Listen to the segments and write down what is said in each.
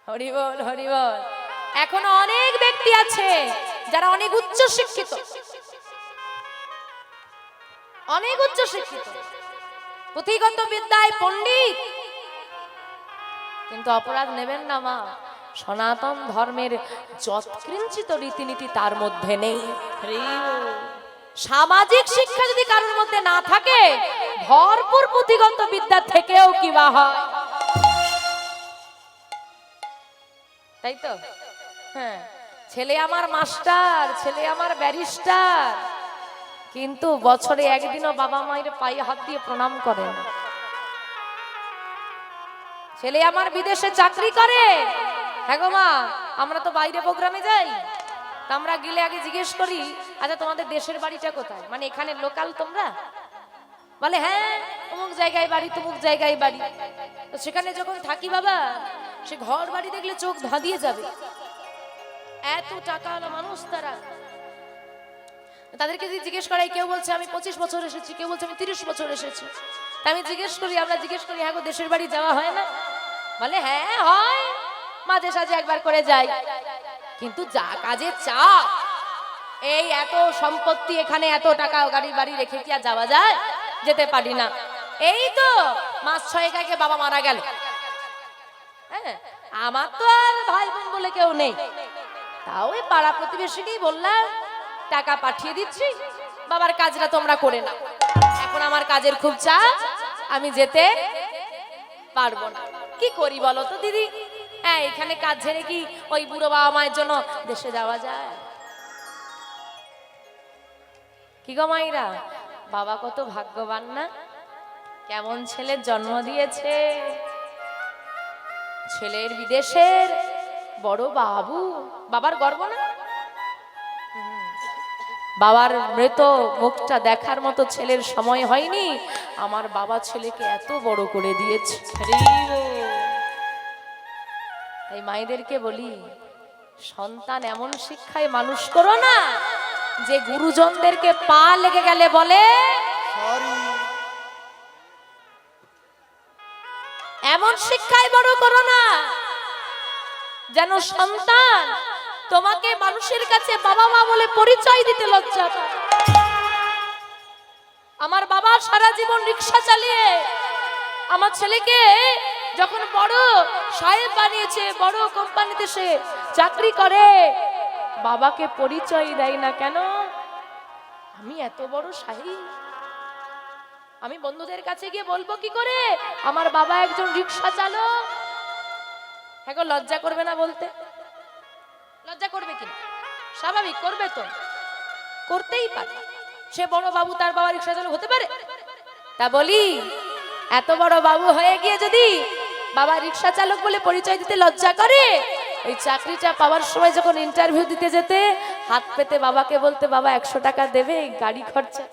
হরি বল হরি বল। এখনো অনেক ব্যক্তি আছে যারা অনেক উচ্চ শিক্ষিত, অনেক উচ্চ শিক্ষিত, পুঁথিগত বিদ্যায় পণ্ডিত, কিন্তু অপরাধ নেবেন না মা, সনাতন ধর্মের যৎকিঞ্চিত রীতিনীতি তার মধ্যে নেই। সামাজিক শিক্ষা যদি কারোর মধ্যে না থাকে, ভরপুর পুঁথিগত বিদ্যা থেকেও কি বা হয়, তাই তো? হ্যাঁ, ছেলে আমার মাস্টার, ছেলে আমার ব্যারিস্টার, কিন্তু বছরে একদিনও বাবা মায়ের পায়ে হাত দিয়ে প্রণাম করে না। ছেলে আমার বিদেশে চাকরি করে, হ্যাঁ গো মা, আমরা তো বাইরে প্রোগ্রামে যাই, তা আমরা গেলে আগে জিজ্ঞেস করি, আচ্ছা তোমাদের দেশের বাড়িটা কোথায়, মানে এখানে লোকাল তোমরা? বলে হ্যাঁ অমুক জায়গায় বাড়ি, তমুক জায়গায় বাড়ি। তো সেখানে যখন থাকি বাবা, সে ঘর বাড়ি দেখলে চোখ ধাঁধিয়ে যাবে, এত টাকাওয়ালা মানুষ তারা। তাদেরকে যদি জিজ্ঞেস করাই, কেউ বলছে আমি 25 বছর এসেছি, কেউ বলছে আমি 30 বছর এসেছি। তা আমি জিজ্ঞেস করি, আমরা জিজ্ঞেস করি, হ্যাঁ গো দেশের বাড়ি যাওয়া হয় না? বলে হ্যাঁ হয়, মাঝে সাঝে একবার করে যাই, কিন্তু যা কাজের চাপ, এই এত সম্পত্তি, এখানে এত টাকা, গাড়ি বাড়ি রেখে কি আর যাওয়া যায়? যেতে পারি না। এই তো মাস 6 আগে বাবা মারা গেল, হ্যাঁ আমার তো আর ভাই বোন বলে কেউ নেই, তাও ওই পাড়া প্রতিবেশীকেই বললাম টাকা পাঠিয়ে দিচ্ছি, বাবার কাজটা তোমরা করে না, এখন আমার কাজের খুব চাপ, আমি যেতে পারবো না। কি করি বলো তো দিদি? হ্যাঁ, এখানে কাজ ছেড়ে কি ওই বুড়ো বাবা মায়ের জন্য দেশে যাওয়া যায়? কি গো মাইরা, বাবা কত ভাগ্যবান না, কেমন ছেলের জন্ম দিয়েছে, ছেলের বিদেশের বড় বাবু, বাবার গর্ব না? বাবার মৃত মুখটা দেখার মতো ছেলের সময় হয়নি, আমার বাবা ছেলেকে এত বড় করে দিয়েছে। তাই মায়েদেরকে বলি, সন্তান এমন শিক্ষায় মানুষ করো না যে গুরুজনদেরকে পা লেগে গেলে বলে সরি, এমন শিক্ষায় বড় করো না যেন সন্তান তোমাকে মানুষের কাছে বাবা মা বলে পরিচয় দিতে লজ্জা পায়। আমার বাবা সারা জীবন রিক্সা চালিয়ে আমার ছেলেকে যখন বড় সাহেব বানিয়েছে, বড় কোম্পানিতে সে চাকরি করে, বাবাকে পরিচয় দেয় না কেন? আমি এত বড় সাহেব, আমি বন্ধুদের কাছে গিয়ে বলবো কি করে আমার বাবা একজন রিক্সা চালক? হ্যাঁ গো, লজ্জা করবে না বলতে? লজ্জা করবে কি? স্বাভাবিক করবে তো, করতেই পারে। সে বড় বাবু, তার বাবা রিক্সা চালক হতে পারে? তা বলি, এত বড় বাবু হয়ে গিয়ে যদি বাবা রিক্সা চালক বলে পরিচয় দিতে লজ্জা করে, ওই চাকরিটা পাওয়ার সময় যখন ইন্টারভিউ দিতে যেতে হাত পেতে বাবাকে বলতে, বাবা 100 টাকা দেবে গাড়ি খরচা,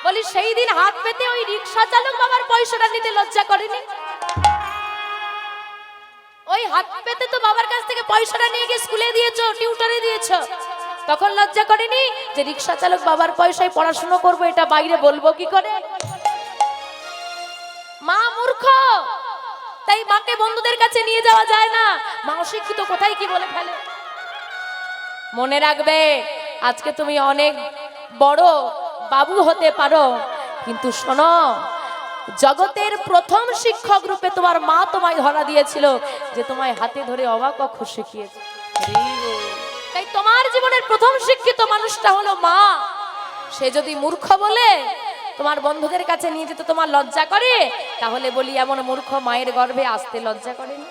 বলি সেই দিন হাত পেতে ওই রিক্সা চালক বাবার পয়সাটা নিতে লজ্জা করেনি? ওই হাত পেতে তো বাবার কাছ থেকে পয়সাটা নিয়ে গিয়ে স্কুলে দিয়েছো, টিউটরে দিয়েছো, তখন লজ্জা করেনি যে রিক্সা চালক বাবার পয়সায় পড়াশোনা করবো, এটা বাইরে বলবো কি করে? মা মূর্খ, তাই মাকে বন্ধুদের কাছে নিয়ে যাওয়া যায় না, মা অশিক্ষিত, কোথায় কি বলে ফেলে। মনে রাখবে, আজকে তুমি অনেক বড় বাবু হতে পারো, কিন্তু শোনো, জগতের প্রথম শিক্ষক রূপে তোমার মা তোমায় ধরা দিয়েছিল, যে তোমায় হাতে ধরে অবাক অক্ষর শিখিয়েছে। তাই তোমার জীবনের প্রথম শিক্ষিত মানুষটা হলো মা। সে যদি মূর্খ বলে তোমার বন্ধুদের কাছে নিয়ে যেতে তোমার লজ্জা করে, তাহলে বলি এমন মূর্খ মায়ের গর্ভে আসতে লজ্জা করেনি?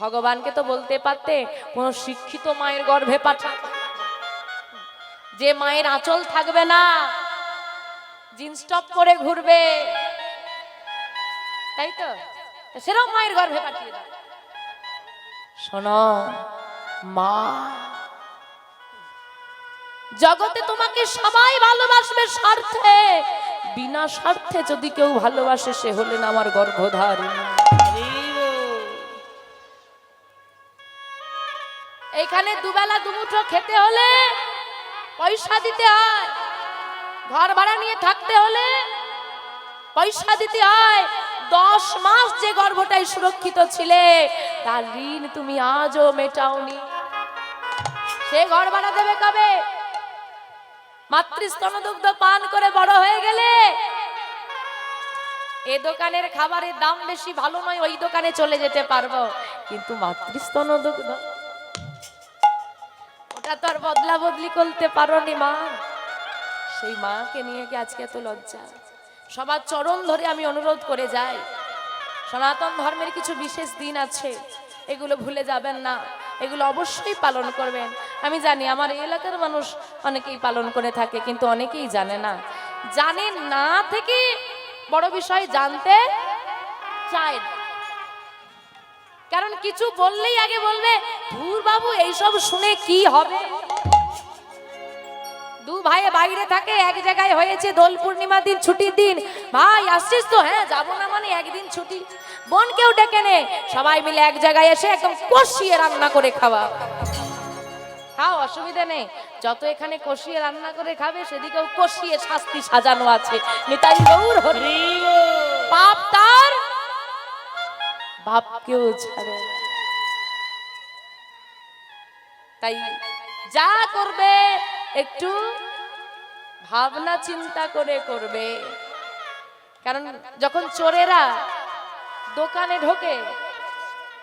ভগবানকে তো বলতে পারতে কোন শিক্ষিত মায়ের গর্ভে পাঠা, যে মায়ের আঁচল থাকবে না, জিন্স টপ পরে ঘুরবে, তাই তো? সেরকম মায়ের গর্ভে পাঠিয়ে দাও। শোনো মা, জগতে তোমাকে সবাই ভালোবাসবে স্বার্থে, বিনা স্বার্থে যদি কেউ ভালোবাসে সে হলেন আমার গর্ভধারিণী। এইখানে দুবেলা দুমুঠো খেতে হলে পয়সা দিতে হয়, ঘর ভাড়া নিয়ে থাকতে হলে পয়সা দিতে হয়, 10 মাস যে গর্ভটাই সুরক্ষিত ছিলে তার ঋণ তুমি আজও মেটাওনি। সে ঘর ভাড়া দেবে কবে? মাতৃস্তনদুগ্ধ পান করে বড় হয়ে গেলে। এই দোকানের খাবারের দাম বেশি, ভালো নয়, ওই দোকানে চলে যেতে পারবো, কিন্তু মাতৃস্তনদুগ্ধ ওটা তো আর বদলা বদলি করতে পারোনি মা। সেই মাকে নিয়ে কি আজকে এত লজ্জা? সবার চরণ ধরে আমি অনুরোধ করে যাই, সনাতন ধর্মের কিছু বিশেষ দিন আছে, এগুলো ভুলে যাবেন না, এগুলো অবশ্যই পালন করবেন। আমি জানি আমার এই এলাকার মানুষ অনেকেই পালন করে থাকে, কিন্তু অনেকেই জানে না। জানে না থেকে বড় বিষয় জানতে চায় না। কারণ কিছু বললেই আগে বলবে ধুর বাবু এইসব শুনে কি হবে। দু ভাই বাইরে থাকে, এক জায়গায় হয়েছে দোল পূর্ণিমা দিন, ছুটির দিন, ভাই আসছিস তো? হ্যাঁ যাবো না মানে একদিন ছুটি। বোনকেও ডেকে নে, সবাই মিলে এক জায়গায় এসে একদম কষিয়ে রান্না করে খাওয়া। খাও, অসুবিধা নেই, যত এখানে কষিয়ে রান্না করে খাবে সেদিকেও কষিয়ে শাস্তি সাজানো আছে। নিতাই গৌর হরি। পাপ তার বাপকেও ছাড়ে। তাই যা করবে একটু ভাবনা চিন্তা করে করবে। কারণ যখন চোরেরা দোকানে ঢোকে,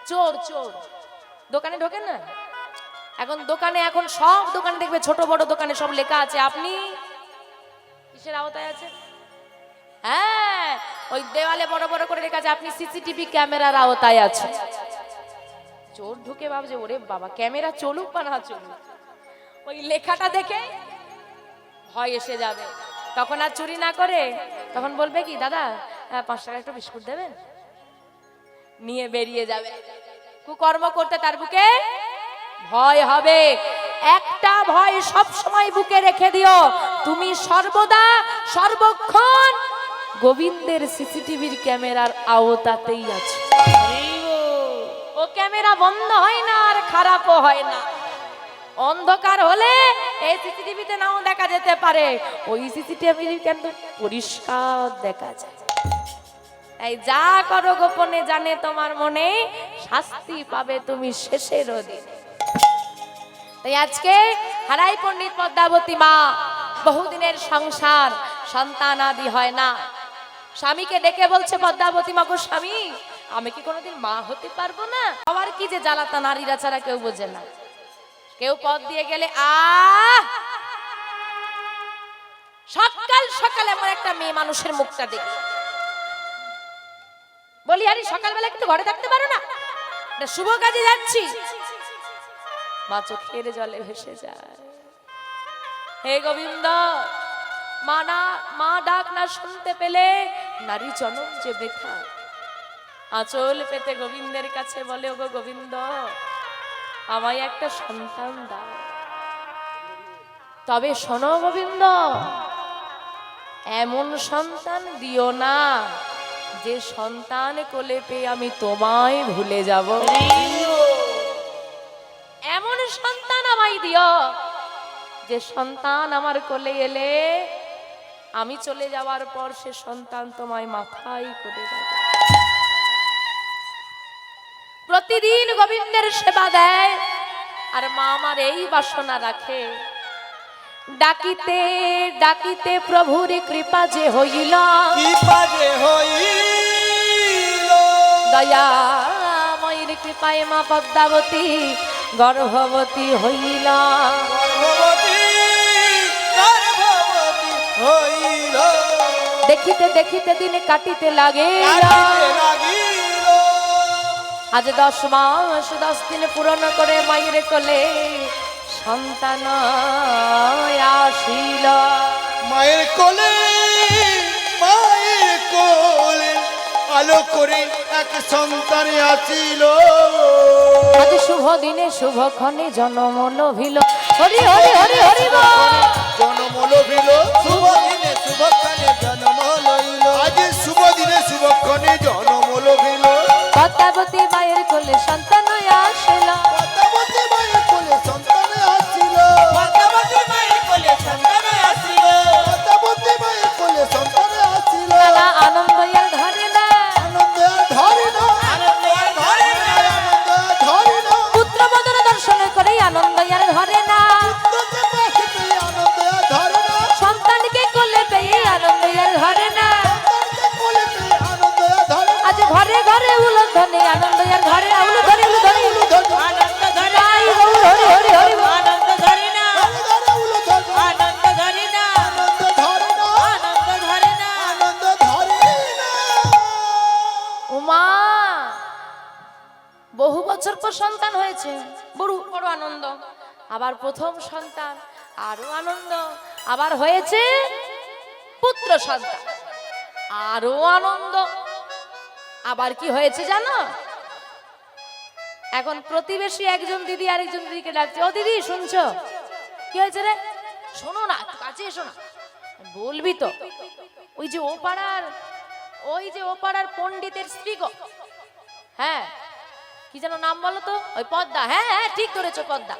চোর দোকানে ঢোকে না, এখন দোকানে, এখন সব দোকানে দেখবে ছোট বড় দোকানে সব লেখা আছে আপনি কিসের আওতায় আছে। হ্যাঁ, ওই দেওয়ালে বড় বড় করে লেখা আছে আপনি সিসিটিভি ক্যামেরার আওতায় আছে। চোর ঢুকে ভাবছে ওরে বাবা, ক্যামেরা চলুক বা না চলুক, ওই লেখাটা দেখে ভয় এসে যাবে। তখন আর চুরি না করে তখন বলবে কি দাদা 5 টাকা একটু বিস্কুট দেবেন, নিয়ে বেরিয়ে যাবে। কুকর্ম করতে তার বুকে ভয় হবে। একটা ভয় সব সময় বুকে রেখে দিও, তুমি সর্বদা সর্বক্ষণ গোবিন্দের সিসিটিভির ক্যামেরার আওতাতেই আছে। ও ক্যামেরা বন্ধ হয় না আর খারাপও হয় না। অন্ধকার হলে এই সিসিটিভিতে নাও দেখা যেতে পারে, ওই সিসিটিভি কিন্তু পরিষ্কার দেখা যায়। এই যা করো গোপনে জানে তোমার মনে, শাস্তি পাবে তুমি শেষের দিনে। তাই আজকে হারাই পণ্ডিত পদ্মাবতী মা, বহুদিনের সংসার, সন্তান আদি হয় না, স্বামীকে ডেকে বলছে পদ্মাবতী মা গো স্বামী, আমি কি কোনোদিন মা হতে পারবো না? আবার কি যে জ্বালাতা, নারীরা ছাড়া কেউ বোঝে না। কেউ পথ দিয়ে গেলে সকাল সকাল এমন একটা মেয়ে মানুষের মুখটা দেখি, বলি আরে সকালবেলা কিন্তু ঘরে থাকতে পারো না, শুভ কাজে যাচ্ছি। মা চোখের জলে ভেসে যায়। হে গোবিন্দ, মা ডাক না শুনতে পেলে নারী জনম যে বৃথা। আঁচল পেতে গোবিন্দের কাছে বলে ওগো গোবিন্দ, আমায় একটা সন্তান দাও। তবে শোনো গোবিন্দ, এমন সন্তান দিও না যে সন্তান কোলে পেয়ে আমি তোমায় ভুলে যাব। এমন সন্তান আমায় দিও যে সন্তান আমার কোলে এলে আমি চলে যাওয়ার পর সে সন্তান তোমায় মাথায় করে যাবে। প্রতিদিন গোবিন্দের সেবা দেয়, আর মা আমার এই বাসনা রাখে, ডাকিতে ডাকিতে প্রভুর কৃপা যে হইল, দয়াময়ীর কৃপায় মা পদ্মাবতী গর্ভবতী হইল। দেখিতে দেখিতে দিনে কাটিতে লাগে, আজ 10 মাস 10 দিন পূরণ করে মায়ের কোলে সন্তান আসিল। মায়ের কোলে আলো করে এক সন্তান আসিল। আজ শুভ দিনে শুভক্ষণে জন্ম লভিল। হরি হরি হরি হরি জন্ম লভিল, শুভ দিনে শুভক্ষণে জন্ম লইল। আজ শুভ দিনে শুভক্ষণে জন্ম লভিল। পদ্মাবতী মায়ের কোলে সন্তান আসিল। পদ্মাবতী মায়ের কোলে সন্তান আসিল। পদ্মাবতী মায়ের কোলে সন্তান আসিল। পদ্মাবতী মায়ের কোলে সন্তান আসিল। আনন্দ এর ধরে না, আনন্দ ঘরে উলুধ্বনি, আনন্দ যার ঘরে উলুধ্বনি উলুধ্বনি। আনন্দ ধরে তাই গৌর হরি হরি হরি বল। আনন্দ ধরে না ঘরে ঘরে উলুধ্বনি, আনন্দ ধরে না আনন্দ ধরে না, আনন্দ ধরে না আনন্দ ধরে না। উমা বহু বছর পর সন্তান হয়েছে, বড় বড় আনন্দ। আবার প্রথম সন্তান, আরো আনন্দ। আবার হয়েছে পুত্র সন্তান, আরো আনন্দ। আবার কি হয়েছে জানো? এখন প্রতিবেশী একজন দিদি আরেকজন দিদিকে ডাকছে, ও দিদি শুনছো? কি হয়েছে রে? শোনো না, একটু কাছে এসো না। বলবি তো, ওই যে ও পাড়ার পণ্ডিতের স্ত্রী গো। হ্যাঁ, কি যেন নাম বলো তো? ওই পদ্মা। হ্যাঁ হ্যাঁ, ঠিক ধরেছো, পদ্মা।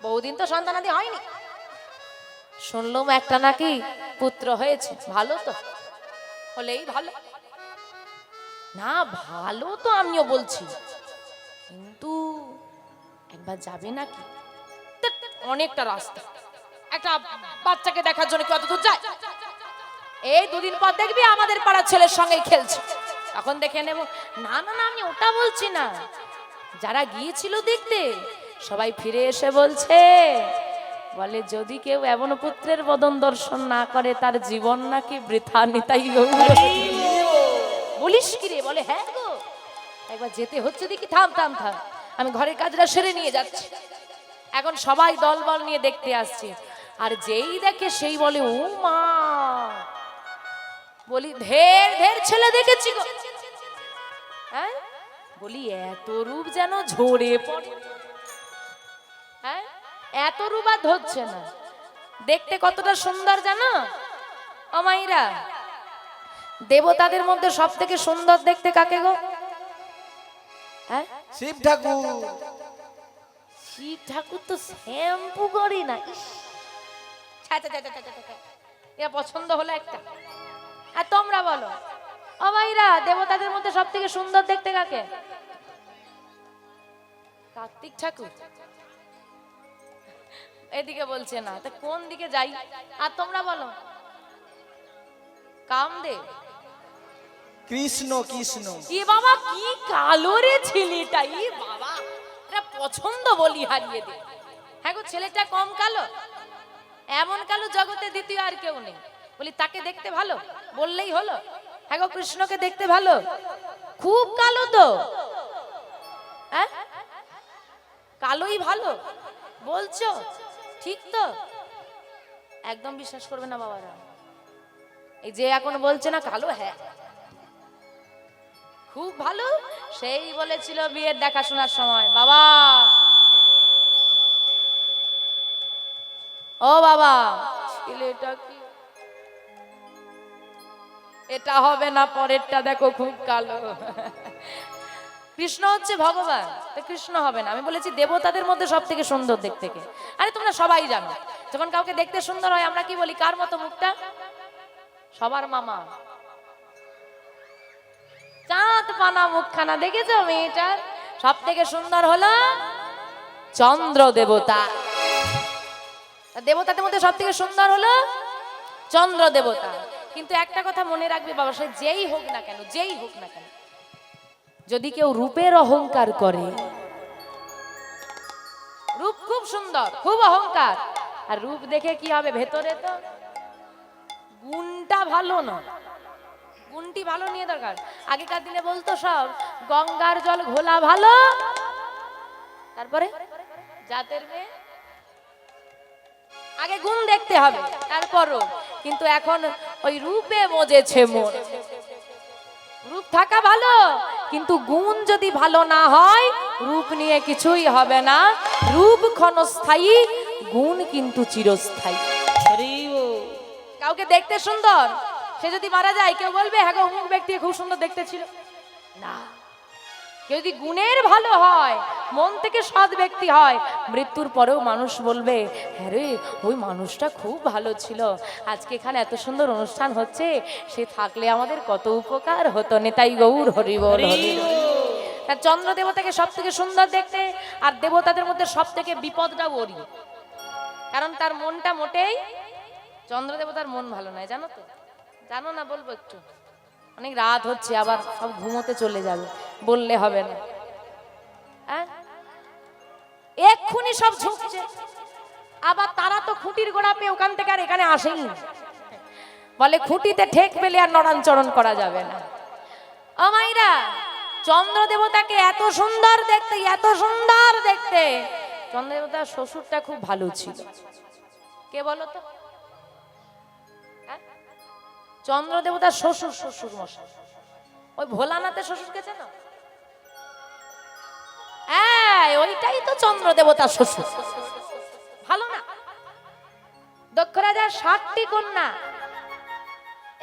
বহুদিন তো সন্তানাদি হয়নি, শুনলাম একটা নাকি পুত্র হয়েছে। ভালো তো, হলেই ভালো। না ভালো তো আমিও বলছি, কিন্তু একবার যাবে নাকি? ধ্যাৎ, অনেকটা রাস্তা, একটা বাচ্চাকে দেখার জন্য কত দূর যায়? এই দুদিন পর দেখবি আমাদের পাড়ার ছেলের সঙ্গে খেলছে, তখন দেখে নেব। না না না, আমি ওটা বলছি না। যারা গিয়েছিল দেখতে সবাই ফিরে এসে বলে যদি কেউ এমন পুত্রের বদন দর্শন না করে তার জীবন নাকি বৃথা। নিতাই গৌর। বলিস কি রে? বলে হ্যাঁ গো, একবার যেতে হচ্ছে। দেখি থাম থাম থাম, আমি ঘরের কাজটা সেরে নিয়ে যাচ্ছি। এখন সবাই দলবল নিয়ে দেখতে আসছে, আর যেই দেখে সেই বলে ও মা। বলি ঢের ঢের ছেলে দেখেছি গো। হ্যাঁ, বলি এত রূপ যেন ঝরে পড়ে। হ্যাঁ, এত রূপ আর ধরছে না। দেখতে কতটা সুন্দর জানো ও মাইরা? দেবতাদের মধ্যে সব থেকে সুন্দর দেখতে কাকে গো? হ্যাঁ, শিব ঠাকুর। শিব ঠাকুর তো শ্যাম্পু করি না। ইস, ছা, ছা, ছা, ছা, ছা, ছা, ছা। এ পছন্দ হলো একটা। আর তোমরা বলো ও ভাইরা, দেবতাদের মধ্যে সব থেকে সুন্দর দেখতে কাকে? কার্তিক ঠাকুর। এদিকে বলছে না, তা কোন দিকে যাই? আর তোমরা বলো কামদেব। কৃষ্ণ কৃষ্ণ। ই বাবা, কি কালো রে ছেলেটা! ই বাবা, এটা পছন্দ বলি হারিয়ে দে। হ্যাঁ গো, ছেলেটা কম কালো? এমন কালো জগতে দ্বিতীয় আর কেউ নেই। বলি তাকে দেখতে ভালো বললেই হলো। হ্যাঁ গো, কৃষ্ণকে দেখতে ভালো? খুব কালো তো। হ্যাঁ, কালোই ভালো বলছো? ঠিক তো? একদম বিশ্বাস করবে না বাবারা। এই যে এখন বলছে না কালো, হ্যাঁ খুব ভালো। সেই বলেছিল বিয়ের দেখাশোনার সময়, বাবা ও বাবা, ছেলেটা কি এটা হবে না, পরেরটা দেখো খুব কালো। কৃষ্ণ হচ্ছে ভগবান, তো কৃষ্ণ হবে না। আমি বলেছি দেবতাদের মধ্যে সব থেকে সুন্দর দেখতে কে? আরে তোমরা সবাই জানো, যখন কাউকে দেখতে সুন্দর হয় আমরা কি বলি? কার মতো মুখটা? সবার মামা। চাঁদ পানা মুখখানা দেখেছো মেয়েটার? সব থেকে সুন্দর হলো চন্দ্র দেবতা। দেবতাদের মধ্যে সব থেকে সুন্দর হলো চন্দ্র দেবতা। কিন্তু একটা কথা মনে রাখবে বাবা, সে যেই হোক না কেন, যেই হোক না কেন, যদি কেউ রূপের অহংকার করে, রূপ খুব সুন্দর, খুব অহংকার, আর রূপ দেখে কি হবে? ভেতরে তো গুণটা ভালো না। গুণটি ভালো নিয়ে দরকার। আগেকার দিনে বলতো সব গঙ্গার জল ঘোলা ভালো, তারপরে জাতের মেয়ে। আগে গুণ দেখতে হবে তারপরও। কিন্তু এখন ওই রূপে মজেছে মন। রূপ থাকা ভালো, কিন্তু গুণ যদি ভালো না হয় রূপ নিয়ে কিছুই হবে না। রূপ ক্ষণস্থায়ী, গুণ কিন্তু চিরস্থায়ী। কাউকে দেখতে সুন্দর, সে যদি মারা যায় কেউ বলবে হ্যাঁ গো অমুক ব্যক্তি খুব সুন্দর দেখতে ছিল না। কেউ যদি গুণের ভালো হয়, মন থেকে সৎ ব্যক্তি হয়, মৃত্যুর পরেও মানুষ বলবে হ্যাঁ রে ওই মানুষটা খুব ভালো ছিল, আজকে এখানে এত সুন্দর অনুষ্ঠান হচ্ছে, সে থাকলে আমাদের কত উপকার হতো। নেতাই গৌর হরি বল হরি বল। তার চন্দ্র দেবতাকে সব থেকে সুন্দর দেখতে, আর দেবতাদের মধ্যে সব থেকে বিপদটাও ওরই, কারণ তার মনটা মোটেই, চন্দ্র দেবতার মন ভালো নয়, জানো তো? জানো না? বলবো একটু, অনেক রাত হচ্ছে, আবার সব ঘুমোতে চলে যাবে, বললে হবে না। হ্যাঁ, এক্ষুনি সব ঝুঁকছে। আবার তারা তো খুঁটির গোড়া পেয়ে ওখান থেকে আর এখানে আসেই না। বলে খুঁটিতে ঠেক পেলে আর নড়াচরণ করা যাবে না। ও মাইরা, চন্দ্র দেবতাকে এত সুন্দর দেখতে, এত সুন্দর দেখতে। চন্দ্র দেবতার শ্বশুরটা খুব ভালো ছিল। কে বলো তো? চন্দ্র দেবতার শ্বশুর, শ্বশুর মশাই, ওই ভোলানাথের শ্বশুরকে চেনো? ওইটাই তো চন্দ্র দেবতার শ্বশুর। ভালো না? দক্ষ রাজার 60টি কন্যা,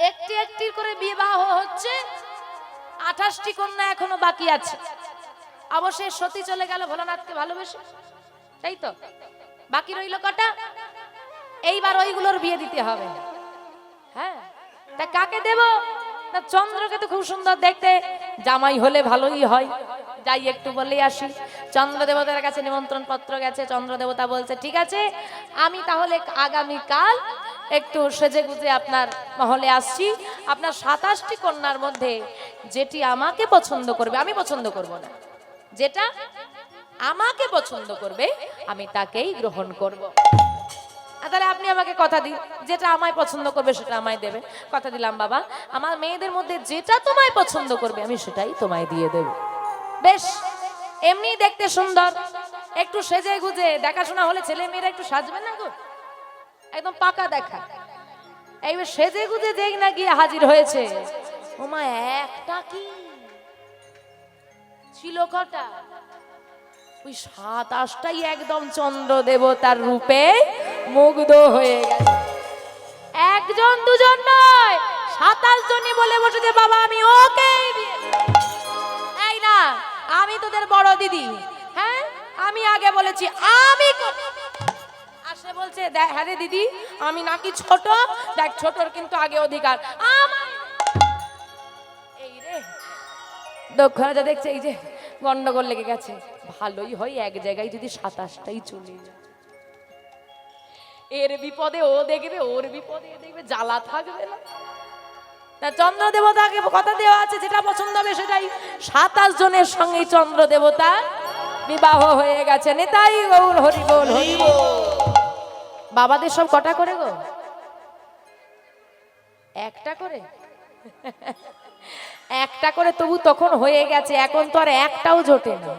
একটি একটি করে বিবাহ হচ্ছে, 28টি কন্যা এখনো বাকি আছে। অবশ্যই সতী চলে গেল ভোলানাথকে ভালোবেসে, তাই তো? বাকি রইল কটা? এইবার ওইগুলোর বিয়ে দিতে হবে। হ্যাঁ, তা কাকে দেব? না, চন্দ্রকে তো খুব সুন্দর দেখতে, জামাই হলে ভালোই হয়। যাই একটু বলেই আসি। চন্দ্র দেবতার কাছে নিমন্ত্রণ পত্র গেছে। চন্দ্র দেবতা বলছে ঠিক আছে, আমি তাহলে আগামী কাল একটু সেজে গুজে আপনার মহলে আসছি। আপনার 27টি কন্যার মধ্যে যেটি আমাকে পছন্দ করবে, আমি পছন্দ করব না, যেটা আমাকে পছন্দ করবে আমি তাকেই গ্রহণ করব। তাহলে আপনি আমাকে কথা দিন, যেটা আমায় পছন্দ করবে সেটা আমায় দেবে। কথা দিলাম বাবা, আমার মেয়েদের মধ্যে যেটা তোমায় পছন্দ করবে আমি সেটাই তোমায় দিয়ে দেব। বেশ, এমনি দেখতে সুন্দর, একটু সেজে গুজে দেখাশোনা হলে ছেলে মেয়েরা একটু সাজবে না গো, একদম পাকা দেখা। এইবার সেজে গুজে দেখ না গিয়ে হাজির হয়েছে, ওমা একটা কি ছিল কটা? ওই 27টাই একদম চন্দ্র দেবতার রূপে মুগ্ধ হয়ে গেছে। একজন দুজন নয়, 27 জনই বলে বসেছে বাবা আমি ওকেই বিয়ে দেব। এই না, আমি তোদের বড় দিদি, হ্যাঁ আমি আগে বলেছি আমি আসে বলছে হ্যাঁ রে দিদি আমি নাকি ছোট, দেখ ছোটর কিন্তু আগে অধিকার আমার। এই রে দক্ষ রাজা দেখছে এই যে গন্ডগোল লেগে গেছে, ভালোই হয় এক জায়গায় যদি 27টাই চলে যায়। এর বিপদে ও দেখবে, ওর বিপদে এ দেখবে, জ্বালা থাকবে না। তা চন্দ্র দেবতাকে কথা দেওয়া আছে, যেটা পছন্দ হবে সেটাই। 27 জনের সঙ্গে চন্দ্র দেবতা বিবাহ হয়ে গেছে। নেতাই গৌর হরি বল, হরি বল। বাবাদের সব কটা করে গো? একটা করে? একটা করে তবু তখন হয়ে গেছে, এখন তো আর একটাও জোটে না।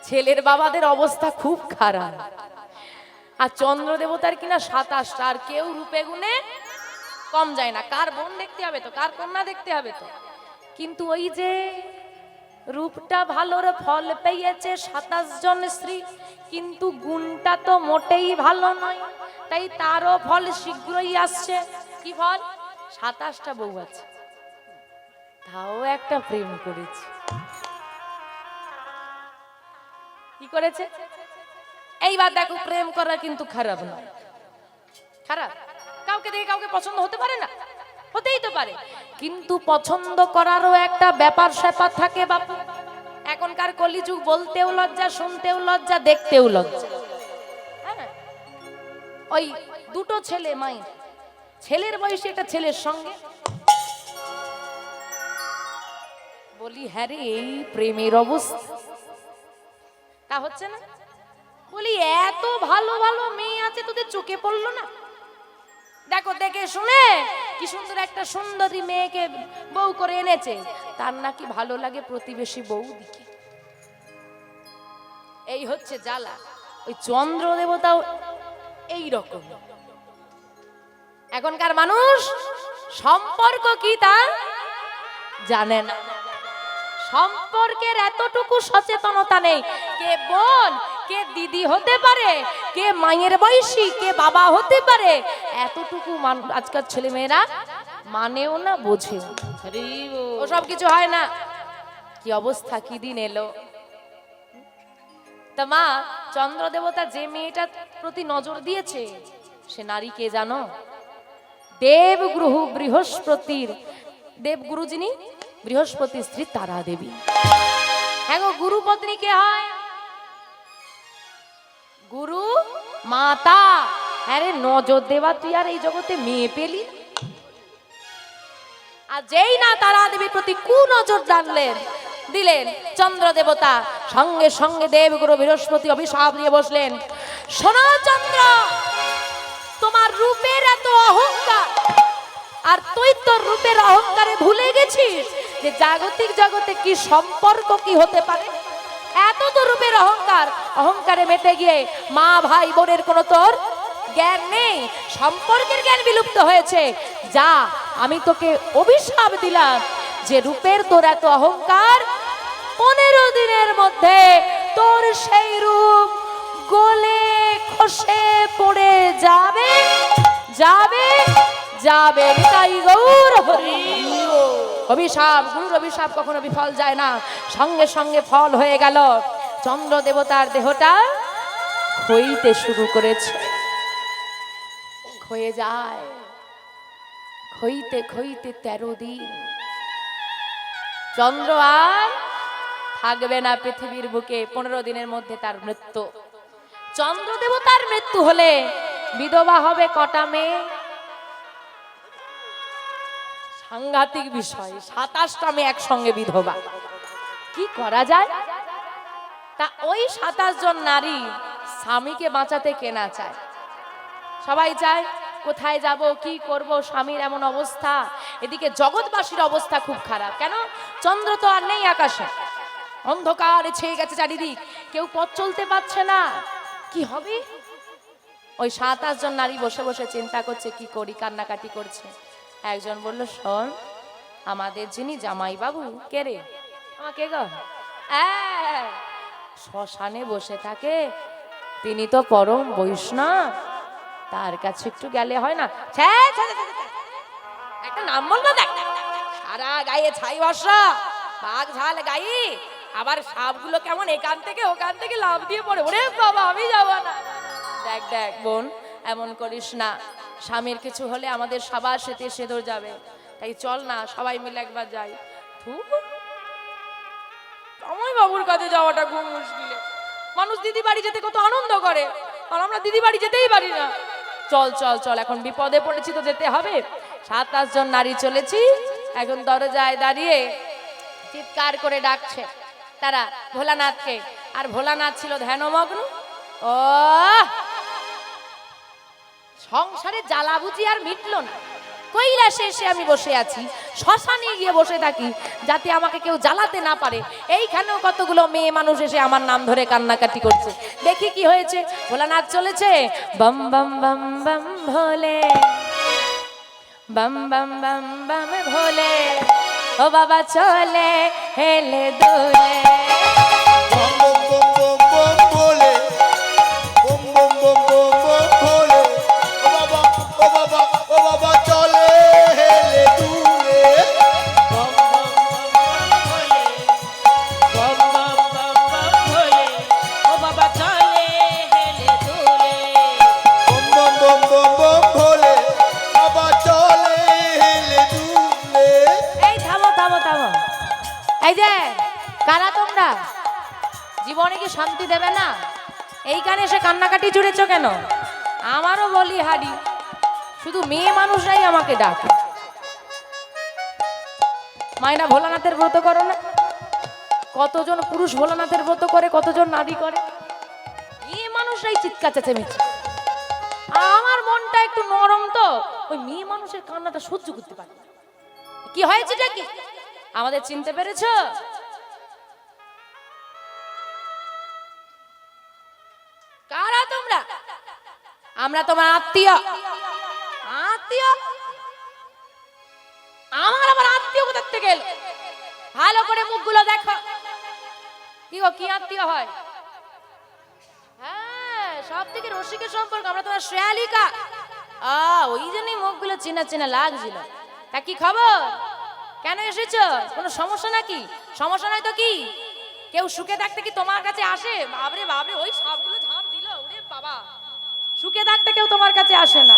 ছেলের বাবাদের অবস্থা খুব খারাপ। আর চন্দ্র দেবতার কিনা 27টা, আর কেউ রূপে গুণে কম যায় না। কার বোন দেখতে হবে তো, কার কন্যা দেখতে হবে তো, কিন্তু ওই যে রূপটা ভালোর ফল পেয়েছে 27 জন স্ত্রী, কিন্তু গুণটা তো মোটেই ভালো নয়, তাই তারও ফল শীঘ্রই আসছে। কি ফল? 27টা বউ আছে, তাও একটা প্রেম করেছে। কি করেছে? এইবার দেখো, প্রেম করা কিন্তু খারাপ নয়। খারাপ? কাউকে দেখে কাউকে পছন্দ হতে পারে না? হতেই তো পারে, কিন্তু পছন্দ করারও একটা ব্যাপার স্যাপার থাকে বাপু। এখনকার কলিযুগ, বলতেও লজ্জা, শুনতেও লজ্জা, দেখতেও লজ্জা। হ্যাঁ, ওই দুটো ছেলে মায়ের, ছেলের বয়সী একটা ছেলের সঙ্গে বলি হ্যাঁ রে এই প্রেমের অবস্থা, তা হচ্ছে না। বলি এত ভালো ভালো মেয়ে আছে, তোদের চোখে পড়লো না? দেখো দেখে শুনে কি সুন্দর একটা সুন্দরী মেয়েকে বউ করে এনেছে, তার নাকি ভালো লাগে প্রতিবেশী বউ দিকে। এই হচ্ছে জ্বালা। ওই চন্দ্র দেবতাও এই রকম। এখনকার মানুষ সম্পর্ক কি তা জানে না, সম্পর্কের এতটুকু সচেতনতা নেই। কে বোন, কে দিদি হতে পারে, কে মায়ের বয়সী, কে বাবা হতে পারে, এতটুকু আজকাল ছেলে মেয়েরা মানেও না, বোঝেও। ওসব কিছু হয় না। কি অবস্থা, কি দিন এলো। তা মা, চন্দ্র দেবতা যে মেয়েটার প্রতি নজর দিয়েছে সে নারী কে জানো? দেবগুরু বৃহস্পতির, দেবগুরু যিনি বৃহস্পতির স্ত্রী তারা দেবী। হ্যাঁ গো, গুরু পত্নী কে হয়? গুরু মাতা। হ্যাঁ রে, নজর দেওয়া তুই আর এই জগতে মেয়ে পেলি? আর যেই না তারা দেবীর প্রতি কুনজর দিলেন চন্দ্র দেবতা, সঙ্গে সঙ্গে দেবগুরু বৃহস্পতি অভিশাপ দিয়ে বসলেন, শোনো চন্দ্র, তোমার রূপের এত অহংকার, আর তুই তোর রূপের অহংকারে ভুলে গেছিস যে জাগতিক জগতে কি সম্পর্ক কি হতে পারে। এত তো রূপের অহংকারে মেতে গিয়ে মা ভাই বোনের কোনো তোর জ্ঞান নেই, সম্পর্কের জ্ঞান বিলুপ্ত হয়েছে। যা, আমি তোকে অভিশাপ দিলাম যে রূপের তোর এত অহংকার, 15 দিনের মধ্যে তোর সেই রূপ গলে খসে পড়ে যাবে যাবে যাবে। তাই গৌর হরি। অভিশাপ, গুরুর অভিশাপ কখনো বিফল যায় না, সঙ্গে সঙ্গে ফল হয়ে গেল। চন্দ্র দেবতার দেহটা ক্ষইতে শুরু করেছে, ক্ষয়ে যায়, ক্ষইতে ক্ষইতে 13 দিন চন্দ্র আর থাকবে না পৃথিবীর বুকে। 15 দিনের মধ্যে তার মৃত্যু। চন্দ্র দেবতার মৃত্যু হলে বিধবা হবে কটা মেয়ে? সাংঘাতিক বিষয়, 27টা মেয়ে একসঙ্গে বিধবা। কি করা যায়? তা ওই 27 জন নারী স্বামীকে বাঁচাতে কেনা চায়, সবাই চায় কোথায় যাব, কি করব, স্বামীর এমন অবস্থা। এদিকে জগৎবাসীর অবস্থা খুব খারাপ। কেন? চন্দ্র তো আর নেই আকাশে, অন্ধকার ছেয়ে গেছে চারিদিক, কেউ পথ চলতে পারছে না, কি হবে? ওই 27 জন নারী বসে বসে চিন্তা করছে কি করি, কান্নাকাটি করছে। একজন বলল, শোন, আমাদের যিনি জামাই বাবু, কে রে? আমাকে গো, শ্মশানে বসে থাকে, তিনি তো পরম বৈষ্ণব, তার কাছে একটু গেলে হয় না? একটা নাম বল না, দেখ সারা গায়ে ছাই বর্ষা, বাঘ ঝাল গায়ে, আবার সাপগুলো কেমন এখান থেকে ওখান থেকে লাফ দিয়ে পড়ে। ওরে বাবা, আমি যাব না। দেখ দেখ বোন, এমন করিস না, স্বামীর কিছু হলে আমাদের সবার সাথে সেদর যাবে, তাই চল না সবাই মিলে একবার যাই। জামাই বাবুর কাছে যাওয়াটা খুব মুশকিল। মানুষ দিদি বাড়ি যেতে কত আনন্দ করে, আর আমরা দিদি বাড়ি যেতেই পারি না। চল চল চল, এখন বিপদে পড়েছি তো যেতে হবে। 27 জন নারী চলেছি, এখন দরজায় দাঁড়িয়ে চিৎকার করে ডাকছে তারা ভোলানাথকে। আর ভোলানাথ ছিল ধ্যানমগ্ন। ও সংসারে জ্বালা বুঝি আর মিটলো না, কৈলাসে এসে আমি বসে আছি, শ্মশানে গিয়ে বসে থাকি যাতে আমাকে কেউ জ্বালাতে না পারে। এইখানেও কতগুলো মেয়ে মানুষ এসে আমার নাম ধরে কান্নাকাটি করছে। দেখি কি হয়েছে। ভোলানাথ চলেছে, বম বম বম বম ভোলে, বম বম বম বম ভোলে, ও বাবা চলে হেলে দোলে। বম বম বম বম ভোলে, বম বম বম বম বম ভোলে, ও বাবা ও বাবা ও বাবা চলে হেলে দুলে। বম বম বম বম ভোলে, বম বম বম বম ভোলে, ও বাবা চলে হেলে দুলে। বম বম বম বম বম ভোলে, বাবা চলে হেলে দুলে। এই থামো থামো থামো, এই যে কারা তোমরা? জীবনে কি শান্তি দেবে না? এইখানে এসে কান্নাকাটি জুড়েছো কেন? আমারও বলি হারি, শুধু মেয়ে মানুষরাই আমাকে ডাকে। মায়েরা ভোলানাথের ব্রত করো না? কতজন পুরুষ ভোলানাথের ব্রত করে, কতজন নারী করে, মেয়ে মানুষরাই চিৎকার চেঁচামেচি। আমার মনটা একটু নরম তো, ওই মেয়ে মানুষের কান্নাটা সহ্য করতে পারি না। কি হয়েছে কি আমাদের চিনতে পেরেছো? কারা তোমরা? আমরা তোমার আত্মীয়। আত্মীয়? আমার আবার আত্মীয় কোথা থেকে এলো? ভালো করে মুখগুলো দেখো। কি গো, কি আত্মীয় হয়? হ্যাঁ, সব থেকে রসিকের সম্পর্ক। আমরা তোমার শ্রেয়ালিকা। ওই জন্যই মুখগুলো চেনা চেনা লাগছিল। তা কি খবর? কেন এসেছো? কোনো সমস্যা নাকি? সমস্যা নয় তো কি? কেউ সুখে থাকতে কি তোমার কাছে আসে? বাবরে বাবরে, ওই সবগুলো ঝাঁপ দিল, ওরে বাবা। সুখে থাকতে কেউ তোমার কাছে আসে না।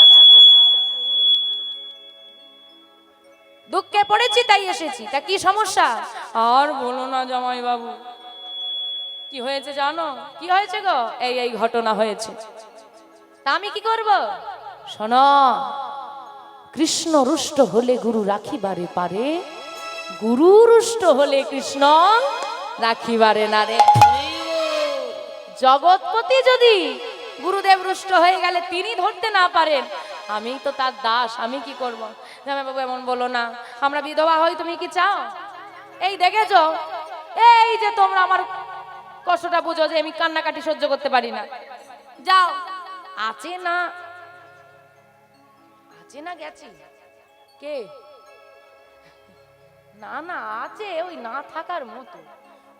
দুঃখে পড়েছি তাই এসেছি। তা কি সমস্যা? আর বলো না জামাই বাবু। কি হয়েছে জানো? কি হয়েছে গো? এই এই ঘটনা হয়েছে। তা আমি কি করব? শোনো, কৃষ্ণ রুষ্ট হলে গুরু রাখিবারে পারে, গুরু রুষ্ট হলে কৃষ্ণ রাখিবারে না রে। জগৎপতি যদি গুরুদেব রুষ্ট হয়ে গেলে তিনি ধরতে না পারেন, আমি তো তার দাস, আমি কি করব? জামাইবাবু এমন বলো না, আমরা বিধবা হই, তুমি কি চাও? এই দেখেছো, এই যে তোমরা আমার কষ্টটা বুঝো যে আমি কান্নাকাটি সহ্য করতে পারি না, যাও। আছে না আছে না গেছি কে? না না আছে, ওই না থাকার মতো,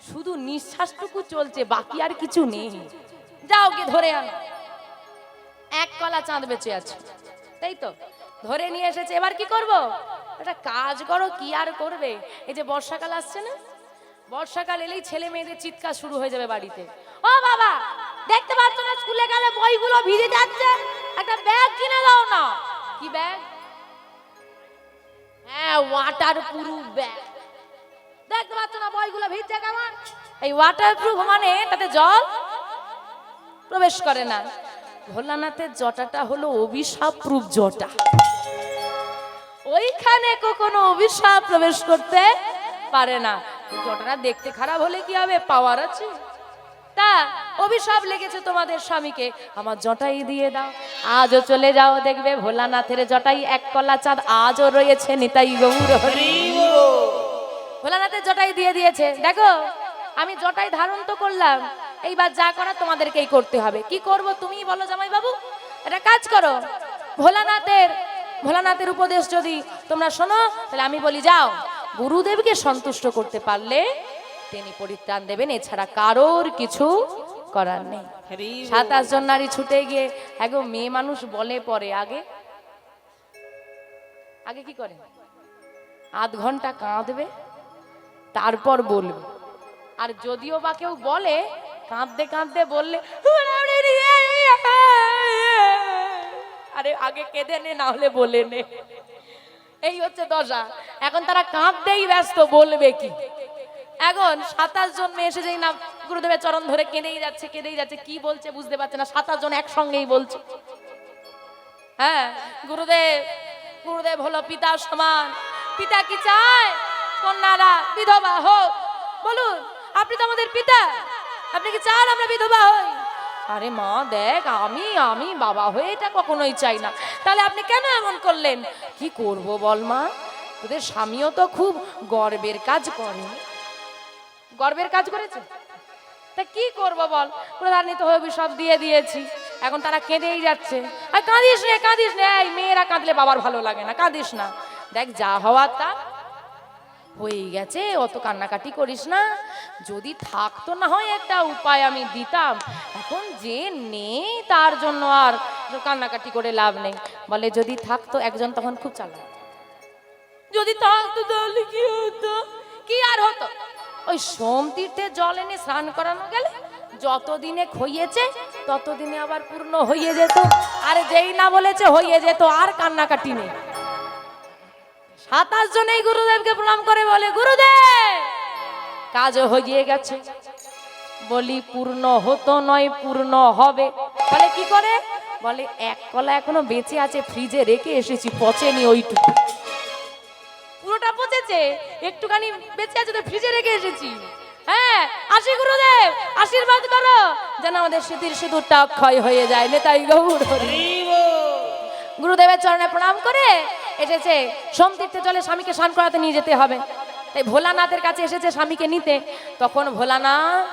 শুধু নিঃশ্বাসটুকু চলছে, বাকি আর কিছু নেই। যাও কে ধরে আনো, এক কলা চাঁদ বেঁচে আছে, তাই তো ধরে নিয়ে এসেছে। এবার কি করব? একটা কাজ করো, কি আর করবে? এই যে বর্ষাকাল আসছে না, বর্ষাকাল এলেই ছেলে মেয়েদের চিৎকার শুরু হয়ে যাবে বাড়িতে। ও বাবা, দেখতে পাচ্ছ না স্কুলে গেলে বইগুলো ভিজে যাচ্ছে, একটা ব্যাগ কিনে দাও না। কি ব্যাগ? হ্যাঁ, ওয়াটার প্রুফ ব্যাগ। দেখতে পাচ্ছ না বইগুলো ভিজছে কেমন? এই ওয়াটার প্রুফ মানে তাতে জল প্রবেশ করে না। ভোলানাথের জটাটা হলো অভিশাপ প্রুফ জটা, ওইখানে কখনো অভিশাপ প্রবেশ করতে পারে না। জটাটা দেখতে খারাপ হলে কি হবে? পাওয়ার আছে। তা অভিশাপ লেগেছে তোমাদের স্বামীকে, আমার জটাই দিয়ে দাও। আজও চলে যাও, দেখবে ভোলানাথের জটাই এক কলা চাঁদ আজও রয়েছে। নিতাই গৌর হরি। ভোলানাথের জটাই দিয়ে দিয়েছে। দেখো, আমি জটাই ধারণ তো করলাম, এইবার যা করার তোমাদেরকেই করতে হবে। কি করব তুমি বলো জামাই বাবু? একটা কাজ করো, ভোলানাথের উপদেশ যদি তোমরা শোনো, তাহলে আমি বলি যাও, গুরুদেবকে সন্তুষ্ট করতে পারলে তিনি পরিত্রাণ দেবেন, এছাড়া কারোর কিছু করার নেই। 27 জন নারী ছুটে গিয়ে, একদম মেয়ে মানুষ বলে পরে, আগে আগে কি করে? আধ ঘন্টা কাঁদবে, তারপর বলবে। আর যদিও বা কেউ বলে, কাঁদতে কাঁদতে বললে, আরে আগে কেঁদে নে, না হলে বলে নে। এই হচ্ছে দশা। এখন তারা কাঁদতেই ব্যস্ত, বলবে কি? এখন 27 জন মেয়ে এসে যেই না গুরুদেবের চরণ ধরে কেঁদেই যাচ্ছে, কি বলছে বুঝতে পারছে না, 27 জন একসঙ্গেই বলছে। হ্যাঁ, গুরুদেব হলো পিতার সমান। পিতা কি চায়? কন্যারা বিধবা হোক। বলুন, আপনি তো আমাদের পিতা, আপনি কি চান আমরা বিধবা হই? আরে মা দেখ, আমি বাবা হয়ে এটা কখনোই চাই না। তাহলে আপনি কেন এমন করলেন? কি করব বল মা, তোদের স্বামীও তো খুব গর্বের কাজ করে। গর্বের কাজ করেছে, তা কি করব বল? প্রধানিত হয়ে সব দিয়ে দিয়েছি, এখন তারা কেঁদেই যাচ্ছে। আর কাঁদিস নে, এই মেয়েরা কাঁদলে বাবার ভালো লাগে না, কাঁদিস না। দেখ, যা হওয়ার তা হয়ে গেছে, অত কান্নাকাটি করিস না। যদি থাকতো না হয় একটা উপায় আমি দিতাম, এখন যে নেই তার জন্য আর কান্নাকাটি করে লাভ নেই। বলে যদি থাকতো, একজন তখন খুব চালাক, যদি থাকতো তাহলে কি হতো? কি আর হতো? ওই সোম তীর্থে জল এনে স্নান করানো গেলে যতদিনে খইয়েছে ততদিনে আবার পূর্ণ হয়ে যেত। আর যেই না বলেছে হয়ে যেত, আর কান্নাকাটি নেই। 27 জনেই গুরুদেবকে প্রণাম করে বলে, গুরুদেব কাজ হয়ে গেছে। বলি পূর্ণ হতো নয়, পূর্ণ হবে। বলে কি করে? বলে এক কলা এখনো বেঁচে আছে, ফ্রিজে রেখে এসেছি, পচেনি ওইটুকু। পুরোটা পচেছে, একটুখানি বেঁচে আছে তো ফ্রিজে রেখে এসেছি। হ্যাঁ, আসি গুরুদেব, আশীর্বাদ করো যেন আমাদের স্মৃতির সিঁদুরটা অক্ষয় হয়ে যায়। নেতাই গৌর হরি। গুরুদেবের চরণে প্রণাম করে এসেছে। সোম তীর্থে জলে স্বামীকে স্নান করাতে নিয়ে যেতে হবে, তাই ভোলানাথের কাছে এসেছে স্বামীকে নিতে। তখন ভোলানাথ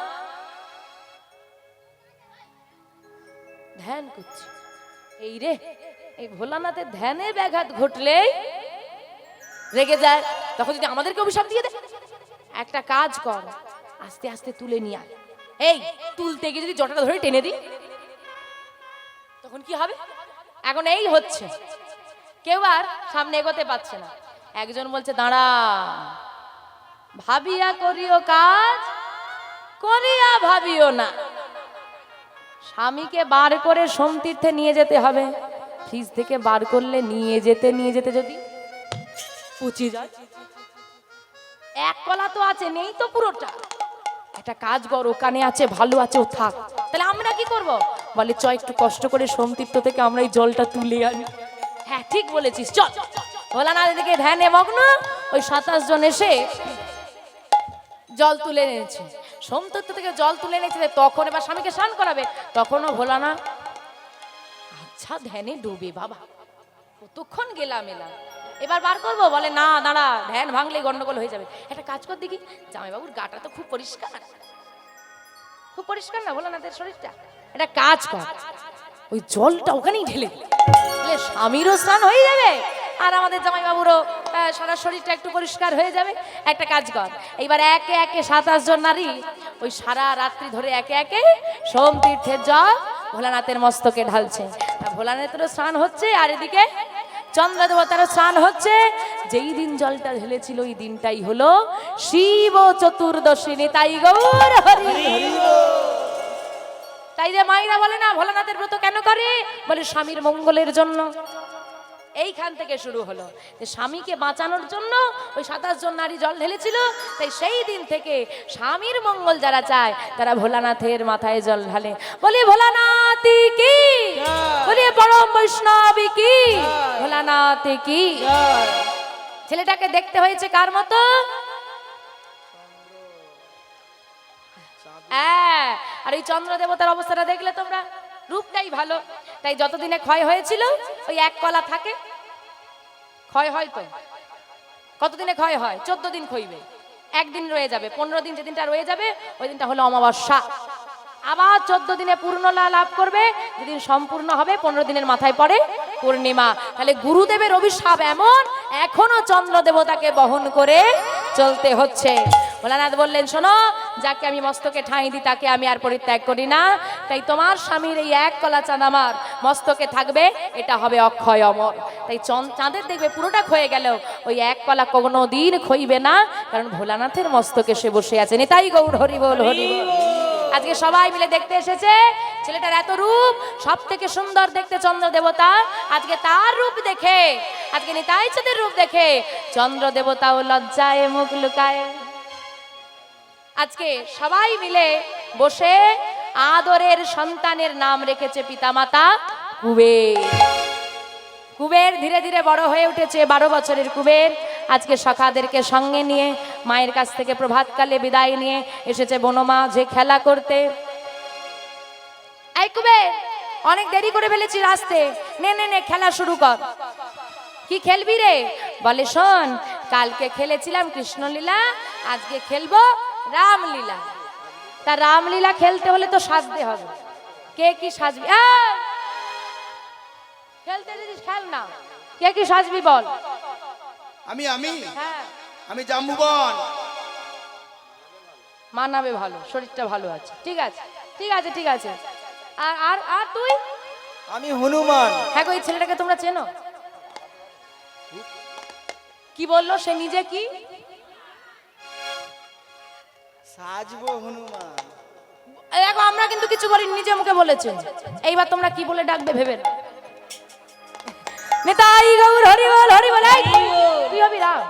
ধ্যান করছে। এই রে, এই ভোলানাথের ধ্যানে ব্যাঘাত ঘটলেই রেগে যায়। তখন যদি আমাদেরকে অভিশাপ দিয়ে দেয়, একটা কাজ কর, আস্তে আস্তে তুলে নিয়ে আয়। এই তুলতে গিয়ে যদি জটাটা ধরে টেনে দিই, তখন কি হবে? এখন এই হচ্ছে, কেউ আর সামনে এগোতে পারছে না। একজন বলছে, দাঁড়া, ভাবিয়া করিও কাজ, করিয়া ভাবিও না। স্বামীকে বার করে সোম তীর্থে নিয়ে যেতে হবে। ফ্রিজ থেকে বার করলে নিয়ে যেতে যদি পচে যায়, এক কলা তো আছে, নেই তো পুরোটা। একটা কাজ কর, ওখানে আছে, ভালো আছে, ও থাক। তাহলে আমরা কি করব? বলে চ একটু কষ্ট করে সোম তীর্থ থেকে আমরা এই জলটা তুলে আনি। হ্যাঁ ঠিক বলেছিস, চল। ভোলানাথ এদিকে ধ্যানে মগ্ন, ওই 27 জন এসে জল তুলে এনেছে, সোমতত্ত্ব থেকে জল তুলে এনেছে। তখন এবার স্বামীকে স্নান করাবে, তখনও ভোলানাথ আচ্ছা ধ্যানে ডুবে। বাবা কতক্ষণ গেলাম এলাম, এবার বার করবো, বলে না দাঁড়া, ধ্যান ভাঙলে গন্ডগোল হয়ে যাবে। একটা কাজ কর দেখি, জামাইবাবুর গাটা তো খুব পরিষ্কার, খুব পরিষ্কার না ভোলানাথের শরীরটা, একটা কাজ কর, ওই জলটা ওখানেই ঢেলে দে। তাহলে স্বামীরও স্নান হয়ে যাবে আর আমাদের জামাইবাবুরও সারা শরীরটা একটু পরিষ্কার হয়ে যাবে। একটা কাজ কর, এইবার একে একে 27 জন নারী ওই সারা রাত্রি ধরে একে একে সোম তীর্থের জল ভোলানাথের মস্তকে ঢালছে। ভোলানাথেরও স্নান হচ্ছে আর এদিকে চন্দ্র দেবতারও স্নান হচ্ছে। যেই দিন জলটা ঢেলেছিল ওই দিনটাই হলো শিব চতুর্দশী। নিতাই গৌর হরি হরি। তাই যে মাইরা বলে না ভোলানাথের ব্রত কেন করে, বলে স্বামীর মঙ্গলের জন্য। এইখান থেকে শুরু হলো যে স্বামীকে বাঁচানোর জন্য ওই 27 জন নারী জল ঢেলেছিল। তাই সেই দিন থেকে স্বামীর মঙ্গল যারা চায় তারা ভোলানাথের মাথায় জল ঢালে। বলি ভোলানাথ কি, বলি পরম বৈষ্ণবী কি, ভোলানাথ কি। ছেলেটাকে দেখতে হয়েছে কার মতো? হ্যাঁ, আর এই চন্দ্র দেবতার অবস্থাটা দেখলে তোমরা, রূপটাই ভালো। তাই যতদিনে ক্ষয় হয়েছিল ওই এক কলা থাকে, ক্ষয় হয় তো কতদিনে ক্ষয় হয়? 14 দিন ক্ষয়বে, একদিন রয়ে যাবে, 15 দিন যেদিনটা রয়ে যাবে ওই দিনটা হলো অমাবস্যা। আবার 14 দিনে পূর্ণলা লাভ করবে, যেদিন সম্পূর্ণ হবে 15 দিনের মাথায় পড়ে পূর্ণিমা। তাহলে গুরুদেবের অভিশাপ এমন, এখনো চন্দ্র দেবতাকে বহন করে চলতে হচ্ছে। ভোলানাথ বললেন শোনো, যাকে আমি মস্তকে ঠাঁই দিই তাকে আমি আর পরিত্যাগ করি না। তাই তোমার স্বামীর এই এক কলা চাঁদ আমার মস্তকে থাকবে, এটা হবে অক্ষয় অমর। তাই চাঁদের দেখবে পুরোটা ক্ষয়ে গেলেও ওই এক কলা কোনো দিন ক্ষইবে না, কারণ ভোলানাথের মস্তকে সে বসে আছে। নিতাই গৌর হরি বল হরি বল। আজকে সবাই মিলে দেখতে এসেছে ছেলেটার এত রূপ, সব থেকে সুন্দর দেখতে চন্দ্র দেবতা। আজকে তার রূপ দেখে, আজকে নিতাই চাঁদের রূপ দেখে চন্দ্র দেবতাও লজ্জায় মুখ লুকায়। আজকে সবাই মিলে বসে আদরের সন্তানের নাম রেখেছে পিতামাতা কুবের। কুবের ধীরে ধীরে বড় হয়ে উঠেছে, 12 বছরের কুবের আজকে সখাদেরকে সঙ্গে নিয়ে মায়ের কাছ থেকে প্রভাতকালে বিদায় নিয়ে এসেছে বনমাঝে খেলা করতে। এই কুবের, অনেক দেরি করে ফেলেছি আসতে, নে নে নে খেলা শুরু কর। কি খেলবি রে? বলে শোন, কালকে খেলেছিলাম কৃষ্ণলীলা, আজকে খেলবো রামলীলা। তা রামলীলা খেলতে হলে তো সাজতে হবে। কে কি সাজবি? খেলতে যদি খেল না, কে কি সাজবি বল? আমি আমি হ্যাঁ, আমি জাম্বুবন। মানাবে ভালো, শরীরটা ভালো আছে। ঠিক আছে ঠিক আছে ঠিক আছে। আর আর আর তুই? আমি হনুমান। হ্যাঁ গো, এই ছেলেটাকে তোমরা চেনো? কি বললো সে নিজে? কি সাজবো হনুমান। দেখো, আমরা কিন্তু কিছু বলি, নিজে মুখে বলেছেন। এইবার তোমরা কি বলে ডাকবে ভেবে নাও। নিতাই গৌর হরি বল হরি বল। তুই হবি রাম,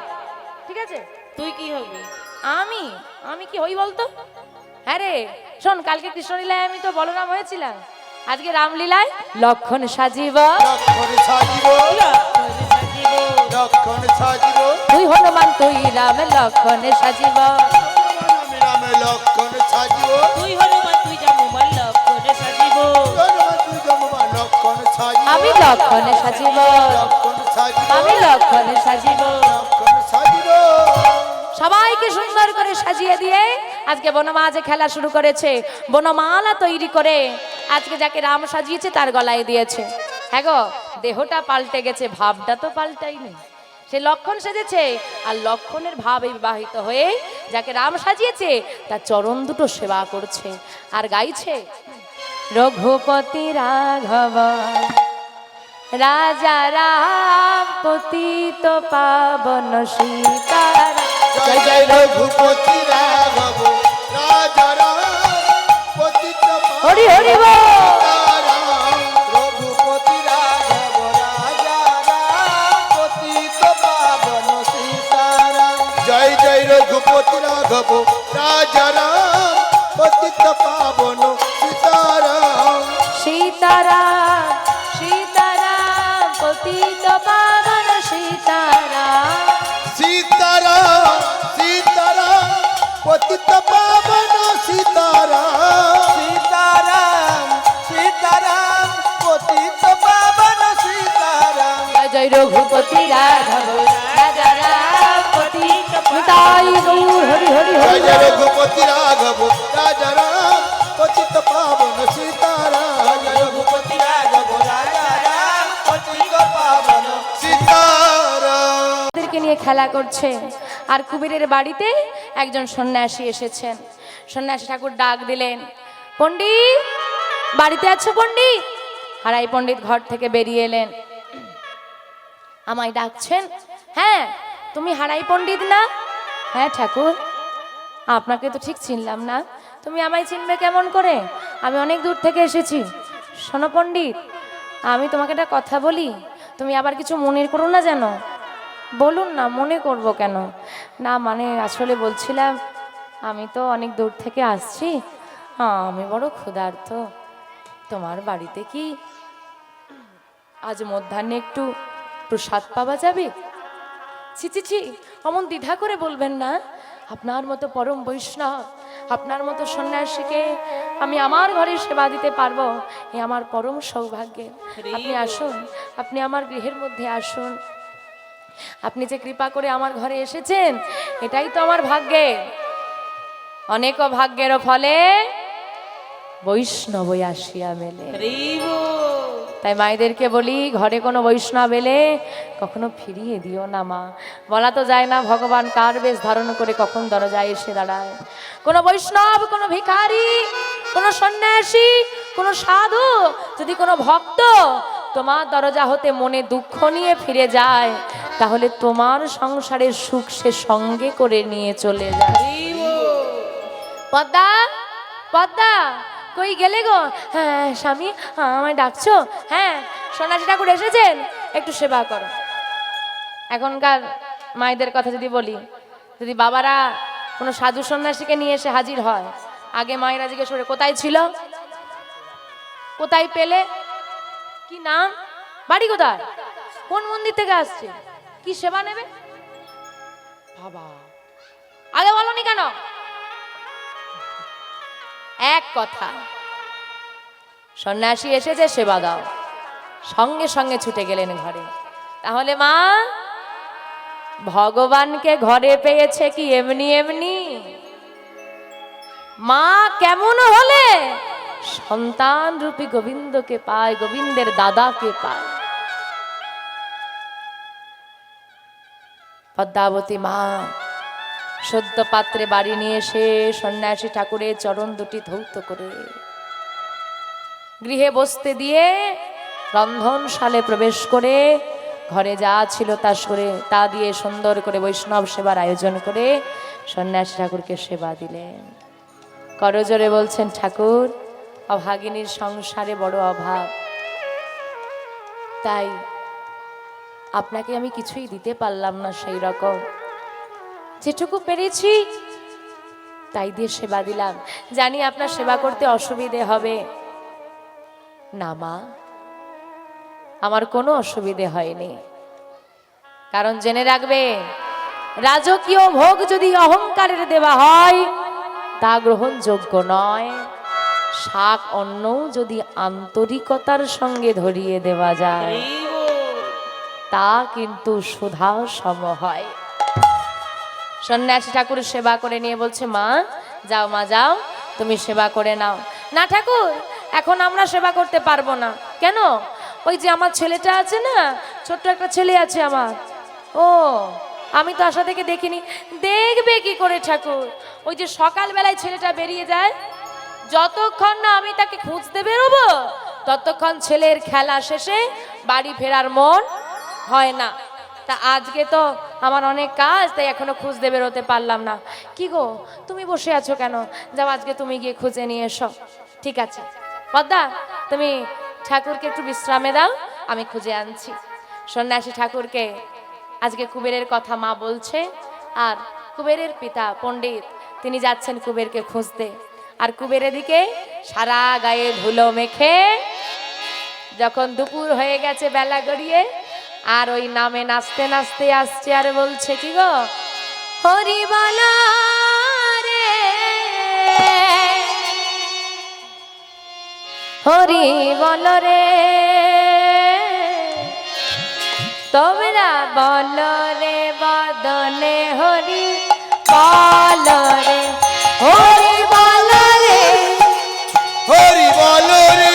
ঠিক আছে? তুই কি হবি? আমি আমি কি হই বলতো? হ্যাঁ রে শোন, কালকে কৃষ্ণলীলায় আমি তো বলরাম হয়েছিলাম, আজকে রামলীলায় লক্ষণ সাজিব। লক্ষণ সাজিব, লক্ষণ সাজিব। তুই হনুমান তুই রাম লক্ষণ সাজিব। আমি রাম লক্ষণ সাজিব। তুই হনুমান তুই জামুমান লক্ষণ সাজিব। হনুমান তুই জাম্বুবন লক্ষণ সাজিব। আমি লক্ষণ সাজিব, লক্ষণ সাজিব। আমি লক্ষণ সাজিব। লক্ষণ সাজিব। সবাইকে সুন্দর করে সাজিয়ে দিয়ে আজকে বনমাঝে খেলা শুরু করেছে। বনমালা তৈরি করে আজকে যাকে রাম সাজিয়েছে তার গলায় দিয়েছে। হ্যাঁ গো, দেহটা পাল্টে গেছে, ভাবটা তো পাল্টাইনি। সে লক্ষণ সেজেছে, আর লক্ষণের ভাবে বিবাহিত হয়ে যাকে রাম সাজিয়েছে তার চরণ দুটো সেবা করছে আর গাইছে রঘুপতি রাঘব রাজা রাম পতিত পাবন সীতারাম। জয় জয় রঘুপতি রাঘব রাজা রাম পতিত হরি হরি বল। রাম। রঘুপতি রাঘব রাজা রাম পতিত পাবন সীতারাম। জয় জয় রঘুপতি রাঘব রাজা রাম পতিত পাবন সীতারাম। সীতারাম সীতারাম পতিত পাবন সীতারাম। সীতারাম সীতারাম পতিত পাবন সীতারাম। সীতারাম সীতারাম পতিত পাবন সীতারাম। জয় জয় রঘুপতি রাঘব রাজা রাম পতিত নিতাই গৌর হরি হরি জয় হরি। জয় রঘুপতি রাঘব রাজা রাম পতিত পাবন সীতারাম। জয় রঘুপতি রাঘব রাজা রাম পতিত পাবন সীতারাম। ওদেরকে নিয়ে খেলা করছে। আর কুবেরের বাড়িতে একজন সন্ন্যাসী এসেছেন। সন্ন্যাসী ঠাকুর ডাক দিলেন, পণ্ডিত বাড়িতে আছো পণ্ডিত? হারাই পণ্ডিত ঘর থেকে বেরিয়ে এলেন। আমায় ডাকছেন? হ্যাঁ, তুমি হারাই পণ্ডিত না? হ্যাঁ ঠাকুর, আপনাকে তো ঠিক চিনলাম না। তুমি আমায় চিনবে কেমন করে? আমি অনেক দূর থেকে এসেছি। শোনো পণ্ডিত, আমি তোমাকে একটা কথা বলি, তুমি আবার কিছু মনে করো না যেন। বলুন না, মনে করব কেন? না মানে আসলে বলছিলাম, আমি তো অনেক দূর থেকে আসছি, আমি বড় ক্ষুধার্ত। তোমার বাড়িতে কি আজ মধ্যাহ্নে একটু প্রসাদ পাওয়া যাবে? ছি ছি ছি, অমন দ্বিধা করে বলবেন না। আপনার মতো পরম বৈষ্ণব, আপনার মতো সন্ন্যাসীকে আমি আমার ঘরে সেবা দিতে পারবো, এ আমার পরম সৌভাগ্যের। আপনি আসুন, আপনি আমার গৃহের মধ্যে আসুন। আপনি যে কৃপা করে আমার ঘরে এসেছেন, এটাই তো আমার ভাগ্যের। অনেক ভাগ্যের ফলে বৈষ্ণবই আসিয়া মেলে। তাই মায়েদেরকে বলি, ঘরে কোনো বৈষ্ণব এলে কখনো ফিরিয়ে দিও না মা। বলা তো যায় না ভগবান কার বেশ ধারণ করে কখন দরজায় এসে দাঁড়ায়। কোনো বৈষ্ণব, কোনো ভিখারি, কোনো সন্ন্যাসী, কোনো সাধু, যদি কোনো ভক্ত তোমার দরজা হতে মনে দুঃখ নিয়ে ফিরে যায়, তাহলে তোমার সংসারের সুখ সে সঙ্গে করে নিয়ে চলে যায়। পদ্মা পদ্মা, কই গেলে গো? হ্যাঁ স্বামী, আমায় ডাকছো? হ্যাঁ, সন্ন্যাসী ঠাকুর এসেছেন, একটু সেবা করো। এখনকার মায়েদের কথা যদি বলি, যদি বাবারা কোনো সাধু সন্ন্যাসীকে নিয়ে এসে হাজির হয়, আগে মায়েরা জিজ্ঞেস করে কোথায় ছিল, কোথায় পেলে, কি নাম, বাড়ি কোথায়, কোন মন্দির থেকে আসছে, কি সেবা নেবে। বাবা, আগে বলনি কেন? এক কথা, সন্ন্যাসী এসেছে সেবা দাও, সঙ্গে সঙ্গে ছুটে গেলেন ঘরে। তাহলে মা ভগবানকে ঘরে পেয়েছে কি এমনি এমনি? মা কেমন হলে সন্তান রূপী গোবিন্দকে পায়, গোবিন্দের দাদাকে পায়। পদ্মাবতী মা সদ্য পাত্রে বাড়ি নিয়ে এসে সন্ন্যাসী ঠাকুরের চরণ দুটি ধৌত করে গৃহে বসতে দিয়ে রন্ধনশালে প্রবেশ করে ঘরে যা ছিল তা দিয়ে সুন্দর করে বৈষ্ণব সেবার আয়োজন করে সন্ন্যাসী ঠাকুরকে সেবা দিলেন। করজোরে বলছেন, ঠাকুর অভাগিনীর সংসারে বড় অভাব, তাই আপনাকে আমি কিছুই দিতে পারলাম না, সেই রকম যেটুকু পেরেছি তাই দিয়ে সেবা দিলাম। জানি আপনার সেবা করতে অসুবিধে হবে। না মা, আমার কোনো অসুবিধে হয়নি। কারণ জেনে রাখবে, রাজকীয় ভোগ যদি অহংকারের দেওয়া হয় তা গ্রহণযোগ্য নয়। শাক অন্ন যদি আন্তরিকতার সঙ্গে ধরিয়ে দেওয়া যায় তা কিন্তু সুধা সম হয়। সন্ন্যাসী ঠাকুর সেবা করে নিয়ে বলছে, মা যাও, মা যাও, তুমি সেবা করে নাও। না ঠাকুর, এখন আমরা সেবা করতে পারবো না। কেন? ওই যে আমার ছেলেটা আছে না, ছোট্ট একটা ছেলে আছে আমার। ও, আমি তো আশা থেকে দেখিনি। দেখবে কি করে ঠাকুর? ওই যে সকালবেলায় ছেলেটা বেরিয়ে যায়, যতক্ষণ না আমি তাকে খুঁজতে বেরোবো ততক্ষণ ছেলের খেলা শেষে বাড়ি ফেরার মন হয় না। তা আজকে তো আমার অনেক কাজ, তাই এখনো খুঁজতে বেরোতে পারলাম না। কি গো, তুমি বসে আছো কেন? যাও, আজকে তুমি গিয়ে খুঁজে নিয়ে এসো। ঠিক আছে পদ্মা, তুমি ঠাকুরকে একটু বিশ্রামে দাও, আমি খুঁজে আনছি। সন্ন্যাসী ঠাকুরকে আজকে কুবেরের কথা মা বলছে, আর কুবেরের পিতা পণ্ডিত তিনি যাচ্ছেন কুবেরকে খুঁজতে। আর কুবেরের দিকে সারা গায়ে ধুলো মেখে যখন দুপুর হয়ে গেছে, বেলা গড়িয়ে, আর ওই নামে নাচতে নাচতে আসছে আর বলছে কি গো, হরি বলা রে, হরি বল রে, তোমরা বল রে বদনে হরি বল রে, হরি বল রে, হরি বলো রে,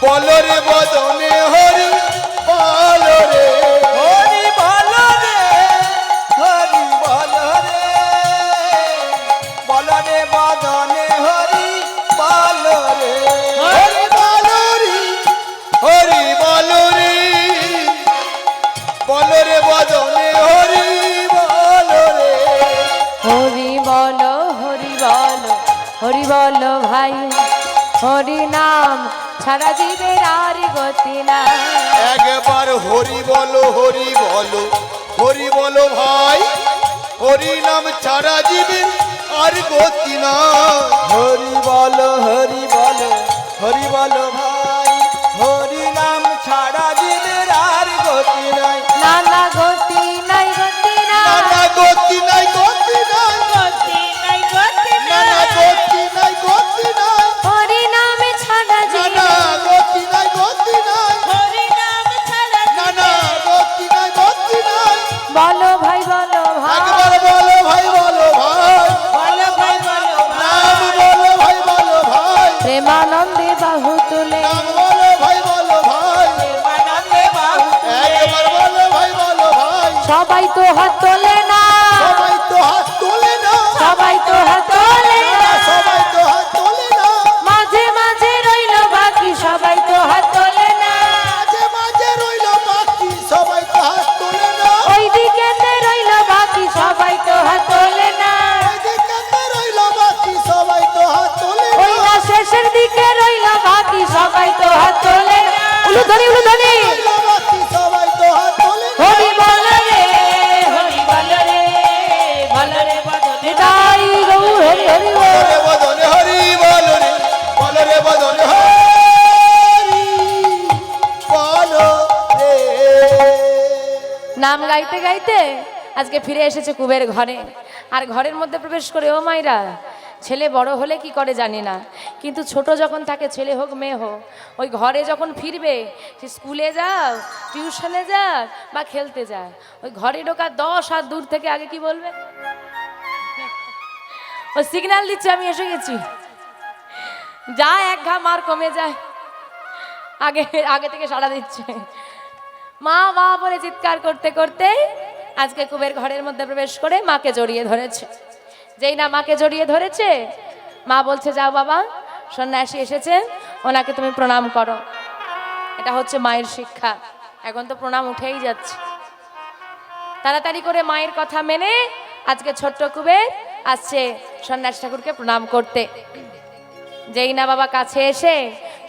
বলো রে বদনে হরি বলো রে, হরি বল রে, হরি বল রে, বল রে বদনে হরি বল রে, হরি বলো রে, হরি বলো রে, বলো রে বদনে হরি বলো রে, হরি বল, হরি বল, হরি বল ভাই, হরি নাম ছাড়া জীবের আর গতি না। একবার হরি বলো, হরি বলো, হরি বলো ভাই, হরি নাম ছাড়া জীবের আর গতি না। হরি বল, হরি বল, হরি বল ভাই, হরি নাম ছাড়া জীবের আর গতি নাই। না না গতি নাই, গতি না নাই, না গতি নাই, গতি নাই, গতি নাই, গতি না না নাই। গতি নাই, গতি নাই, হরি নামে ছাড়া না জীব, না গতি নাই, গতি নাই, হরি নাম ছাড়া না না গতি নাই, গতি নাই। বলো ভাই বলো ভাই, একবার বলো ভাই, বলো ভাই, বলো ভাই বলো নাম বলো ভাই, বলো ভাই, প্রেমানন্দে বাহু তুলে, নাম বলো ভাই, বলো ভাই, প্রেমানন্দে বাহু একবার বলো ভাই, বলো ভাই। সবাই তো হাত তোলে না, সবাই তো হাত তোলে না, সবাই তো হাত তোলে না, সবাই তো হাত তোলে না, মাঝে মাঝে রইল বাকি সবাই তো হাত তোলে না, মাঝে মাঝে রইল বাকি সবাই তো হাত তোলে না, ওই দিকে রইল বাকি সবাই তো হাত তোলে না, ওইদিকে রইল বাকি সবাই তো হাত তোলে না, ওই না শেষের দিকে রইল বাকি সবাই তো হাত তোলে না। উলুধ্বনি উলুধ্বনি, রইল বাকি সবাই তো হাত তোলে না। হরি বল রে, হরি বল রে, বল রে বদনে নিতাই গৌর হরি হরি বল। বলো রে বদনে হরি বলো রে, বলো রে বদনে হরি বলো রে। নাম গাইতে গাইতে আজকে ফিরে এসেছে কুবের ঘরে, আর ঘরের মধ্যে প্রবেশ করে, ও মাইরা, ছেলে বড় হলে কি করে জানি না, কিন্তু ছোট যখন থাকে, ছেলে হোক মেয়ে হোক, ওই ঘরে যখন ফিরবে, সে স্কুলে যাও, টিউশনে যাক বা খেলতে যাক, ওই ঘরে ঢোকা 10 হাত দূর থেকে আগে কি বলবে, ও সিগন্যাল দিচ্ছে আমি এসে গেছি, যা এক ঘা মার কমে যায়, আগে আগে থেকে সাড়া দিচ্ছে, মা মা বলে চিৎকার করতে করতে আজকে কুবের ঘরের মধ্যে প্রবেশ করে মাকে জড়িয়ে ধরেছে। যেই না মাকে জড়িয়ে ধরেছে, মা বলছে যাও বাবা, সন্ন্যাসী এসেছে, ওনাকে তুমি প্রণাম করো। এটা হচ্ছে মায়ের শিক্ষা। এখন তো প্রণাম উঠেই যাচ্ছে। তাড়াতাড়ি করে মায়ের কথা মেনে আজকে ছোট্ট কুবের আসছে সন্ন্যাসী ঠাকুরকে প্রণাম করতে। যেই না বাবা কাছে এসে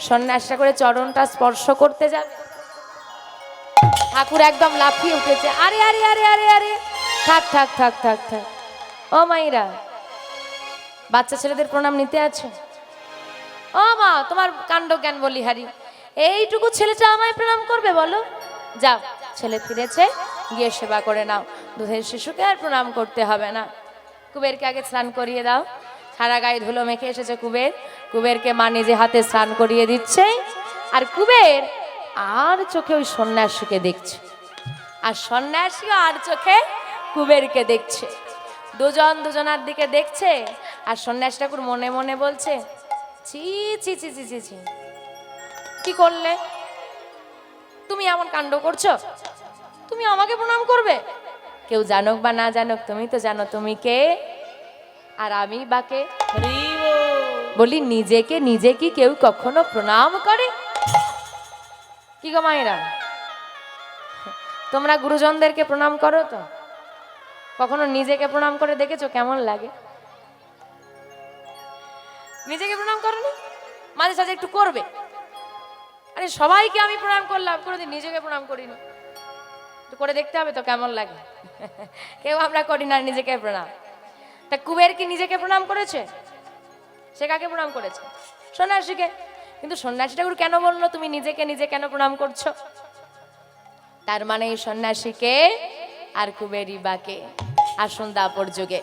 সন্ন্যাসী ঠাকুরের চরণটা স্পর্শ করতে যাবে, ঠাকুর একদম লাফিয়ে উঠেছে, আরে আরে আরে আরে আরে, থাক থাক থাক থাক থাক, ও মাইরা, বাচ্চা ছেলেদের প্রণাম নিতে আছে? ও মা, তোমার কাণ্ড জ্ঞান বলিহারি, এইটুকু ছেলেটা আমায় প্রণাম করবে বলো? যাও, ছেলে ফিরেছে, গিয়ে সেবা করে নাও, দুধের শিশুকে আর প্রণাম করতে হবে না। কুবেরকে আগে স্নান করিয়ে দাও। সারা গায়ে ধুলো মেখে এসেছে কুবের, কুবেরকে মা নিজে হাতে স্নান করিয়ে দিচ্ছে, আর কুবের আর চোখে ওই সন্ন্যাসীকে দেখছে, আর সন্ন্যাসী আর চোখে কুবেরকে দেখছে। দুজন দুজনার দিকে দেখছে, আর সন্ন্যাসী ঠাকুর মনে মনে বলছে, ছি ছি ছি ছি ছি ছি, কি করলে তুমি? এমন কাণ্ড করছো, তুমি আমাকে প্রণাম করবে? কেউ জানুক বা না জানুক, তুমি তো জানো তুমি কে, আর আমি বা কে। হরি বল। বলি, নিজেকে নিজে কি কেউ কখনো প্রণাম করে? কি গো মায়েরা, তোমরা গুরুজনদেরকে প্রণাম করো তো? কখনো নিজেকে প্রণাম করে দেখেছো কেমন লাগে? নিজেকে প্রণাম করনি, মাঝে সাঝে একটু করবে। আরে সবাইকে আমি প্রণাম করলাম, কোনোদিন নিজেকে প্রণাম করিনি, একটু করে দেখতে হবে তো কেমন লাগে। কেউ আমরা করি না নিজেকে প্রণাম। তা কুবের কি নিজেকে প্রণাম করেছে? সে কাকে প্রণাম করেছে? সন্ন্যাসীকে। কিন্তু সন্ন্যাসী ঠাকুর কেন বললো তুমি নিজেকে নিজে কেন প্রণাম করছো? তার মানে এই সন্ন্যাসীকে আর কুবেরি বাকে। আসুন দাপর যুগে